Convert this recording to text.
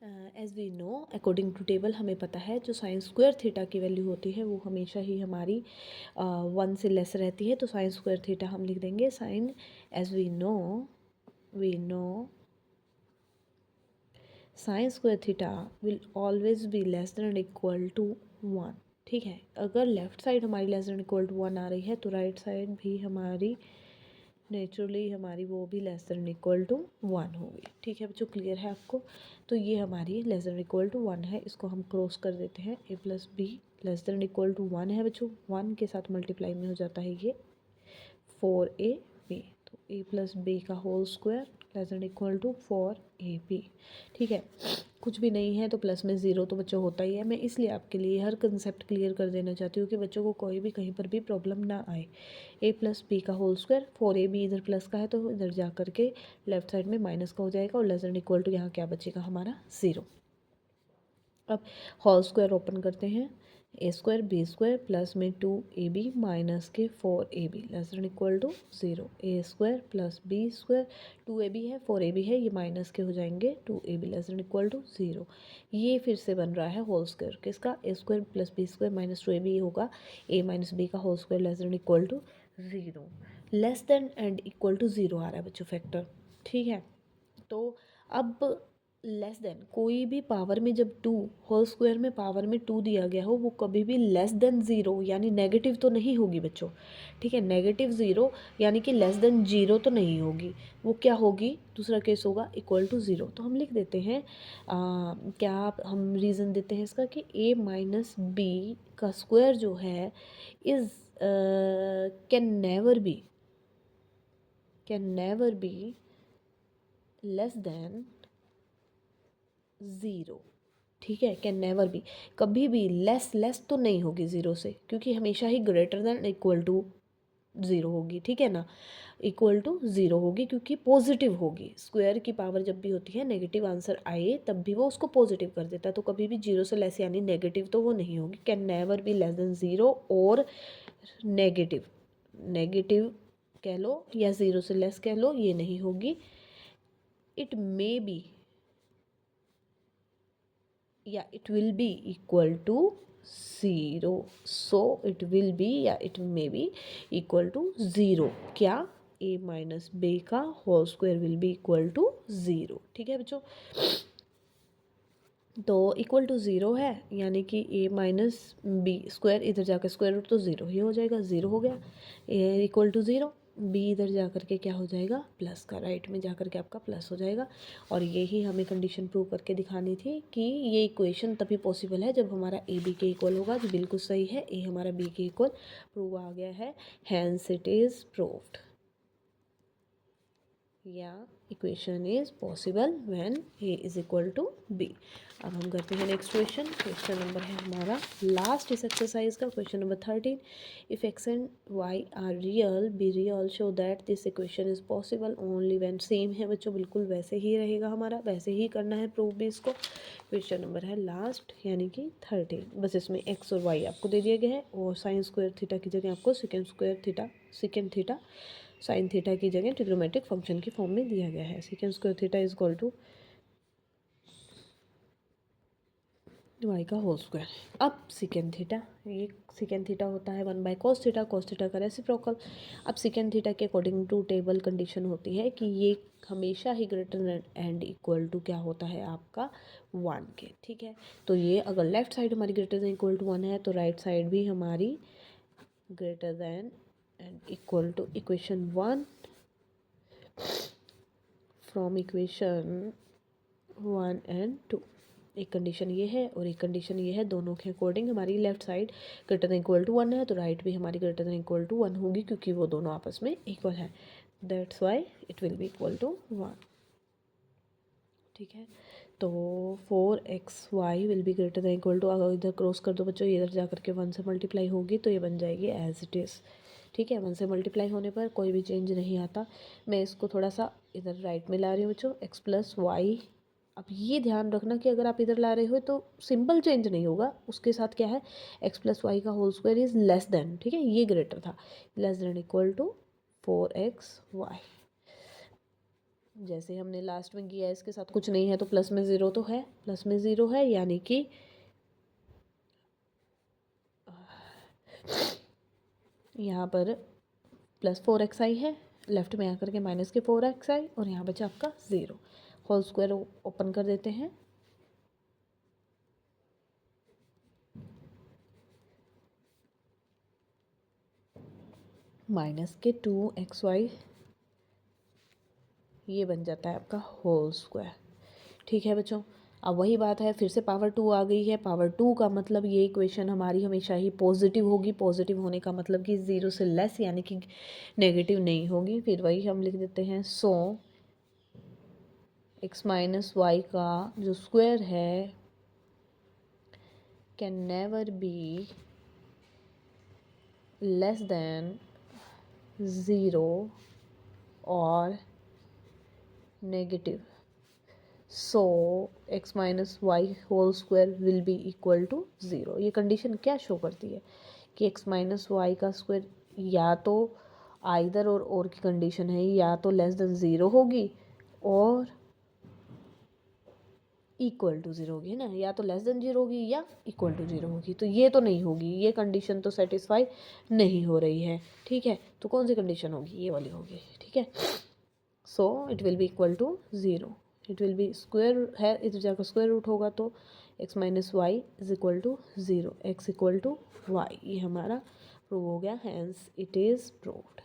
As we know according to table हमें पता है जो साइन स्क्वायर थीटा की वैल्यू होती है वो हमेशा ही हमारी 1 से लेस रहती है। तो साइन स्क्वायर थीटा हम लिख देंगे sine, as we know sine square theta will always be less than equal to 1। ठीक है, अगर लेफ्ट साइड हमारी लेस देन इक्वल टू 1 आ रही है तो राइट साइड भी हमारी नेचुरली हमारी वो भी लेस देन इक्वल टू 1 होगी। ठीक है बच्चों, क्लियर है आपको? तो ये हमारी लेस देन इक्वल टू 1 है, इसको हम क्रॉस कर देते हैं। a plus B less than equal to 1 है बच्चों, 1 के साथ मल्टीप्लाई में हो जाता है ये 4ab। तो a प्लस बी का whole square less than equal to 4ab। ठीक है, कुछ भी नहीं है तो प्लस में ज़ीरो तो बच्चों होता ही है। मैं इसलिए आपके लिए हर कंसेप्ट क्लियर कर देना चाहती हूँ कि बच्चों को कोई भी कहीं पर भी प्रॉब्लम ना आए। a प्लस बी का होल स्क्वायर, 4ab इधर प्लस का है तो इधर जा करके लेफ्ट साइड में माइनस का हो जाएगा और लेस देन इक्वल टू यहाँ क्या बचेगा हमारा 0। अब होल स्क्वायर ओपन करते हैं, A square B square plus में 2ab माइनस के 4ab less than equal to 0। A square plus B square 2ab है 4ab है, ये माइनस के हो जाएंगे 2ab less than equal to 0। ये फिर से बन रहा है होल स्क्वायर किसका, A square plus B square minus 2ab होगा ए माइनस बी का whole square less than equal to 0। Less than and equal to 0 आ रहा है बच्चों फैक्टर। ठीक है, तो अब लेस देन कोई भी पावर में जब 2 होल स्क्वायर में पावर में 2 दिया गया हो वो कभी भी लेस देन 0 यानी नेगेटिव तो नहीं होगी बच्चों। ठीक है, नेगेटिव 0 यानी कि लेस देन 0 तो नहीं होगी, वो क्या होगी, दूसरा केस होगा इक्वल टू 0। तो हम लिख देते हैं क्या हम रीज़न देते हैं इसका कि a माइनस बी का स्क्वायर जो है is can never be less than 0। ठीक है, कैन नेवर बी, कभी भी लेस तो नहीं होगी 0 से, क्योंकि हमेशा ही ग्रेटर देन इक्वल टू 0 होगी। ठीक है ना, इक्वल टू 0 होगी क्योंकि पॉजिटिव होगी। स्क्वायर की पावर जब भी होती है नेगेटिव आंसर आए तब भी वो उसको पॉजिटिव कर देता है, तो कभी भी 0 से लेस यानी नेगेटिव तो वो नहीं होगी। Can never be less than 0 और नेगेटिव नेगेटिव कह लो या 0 से लेस कह लो, ये नहीं होगी। इट मे बी या it will be equal to 0। So it will be या it may be equal to 0। क्या, a माइनस बी का whole square will be equal to 0। ठीक है बच्चों, तो इक्वल टू 0 है यानी कि a माइनस बी स्क्वायर इधर जाकर स्क्वायर रूट तो 0 ही हो जाएगा, 0 हो गया। a इक्वल टू 0, बी इधर जा कर के क्या हो जाएगा प्लस का, राइट में जा कर के आपका प्लस हो जाएगा। और यही हमें कंडीशन प्रूव करके दिखानी थी कि ये इक्वेशन तभी पॉसिबल है जब हमारा ए बी के इक्वल होगा। जो बिल्कुल सही है, ए हमारा बी के इक्वल प्रूव आ गया है, हैंस इट इज़ प्रूव्ड, या equation is possible when A is equal to B. अब हम करते हैं नेक्स्ट क्वेश्चन। क्वेश्चन नंबर है हमारा लास्ट इस एक्सरसाइज का, question number 13। If X and Y are real B real show that this equation is possible only when, same है बच्चों, बिल्कुल वैसे ही रहेगा हमारा, वैसे ही करना है प्रूव भी इसको। क्वेश्चन नंबर है लास्ट यानी कि 13, बस इसमें एक्स और वाई आपको दे दिया गया है और साइन स्क्वायर थीटा की जगह आपको सेकेंड थीटा साइन थीटा की जगह ट्रिग्नोमेट्रिक फंक्शन की फॉर्म में दिया गया है। Second square theta is equal to Y का होल स्क्वायर। अब सेकेंड थीटा, ये सेकेंड थीटा होता है 1 बाय कॉस थीटा का रेसिप्रोकल। अब सेकेंड थीटा के अकॉर्डिंग टू टेबल कंडीशन होती है कि ये हमेशा ही ग्रेटर एंड इक्वल टू क्या होता है आपका 1 के। ठीक है, तो ये अगर लेफ्ट साइड हमारी ग्रेटर देन इक्वल टू 1 है तो राइट साइड भी हमारी greater than and equal to equation 1 from equation 1 and 2। एक कंडीशन ये है और एक कंडीशन ये है, दोनों के अकॉर्डिंग हमारी left side greater than equal to 1 है तो राइट भी हमारी ग्रेटर देन इक्वल टू 1 होगी क्योंकि वो दोनों आपस में इक्वल है। That's why it will be equal to 1। ठीक है, तो 4xy will be greater than equal to, अगर इधर क्रॉस कर दो बच्चों, इधर जा करके 1 से मल्टीप्लाई होगी तो ये बन जाएगी एज इट इज़। ठीक है, 1 से मल्टीप्लाई होने पर कोई भी चेंज नहीं आता। मैं इसको थोड़ा सा इधर राइट में ला रही हूँ बच्चों, x प्लस वाई। अब ये ध्यान रखना कि अगर आप इधर ला रहे हो तो सिंबल चेंज नहीं होगा, उसके साथ क्या है x प्लस वाई का whole square is less than, ठीक है, ये ग्रेटर था, less than equal to 4xy। जैसे हमने लास्ट में किया, इसके साथ कुछ नहीं है तो प्लस में ज़ीरो तो है, प्लस में ज़ीरो है, यानी कि यहाँ पर प्लस 4xi है, लेफ्ट में आकर के माइनस के 4xi, और यहाँ बचा आपका 0। होल स्क्वायर ओपन कर देते हैं, माइनस के 2xy, ये बन जाता है आपका होल स्क्वायर। ठीक है बच्चों, अब वही बात है, फिर से पावर 2 आ गई है। पावर 2 का मतलब ये इक्वेशन हमारी हमेशा ही पॉजिटिव होगी। पॉजिटिव होने का मतलब कि 0 से लेस, यानी कि नेगेटिव नहीं होगी। फिर वही हम लिख देते हैं, सो x माइनस वाई का जो स्क्वायर है can never be less than 0 और negative. So x minus Y whole square will be equal to 0। ये कंडीशन क्या शो करती है कि x माइनस वाई का स्क्वायर या तो आइदर और की कंडीशन है, या तो लेस देन 0 होगी और इक्वल टू 0 होगी, है ना। या तो लेस देन 0 होगी या इक्वल टू 0 होगी, तो ये तो नहीं होगी, ये कंडीशन तो सेटिस्फाई नहीं हो रही है। ठीक है, तो कौन सी कंडीशन होगी, ये वाली होगी। ठीक है, so it will be equal to 0। It will be square है, इस जगह स्क्वायर रूट होगा तो x minus Y is equal to 0, x equal to Y. ये हमारा प्रूव हो गया, हैंस इट इज़ प्रूव्ड।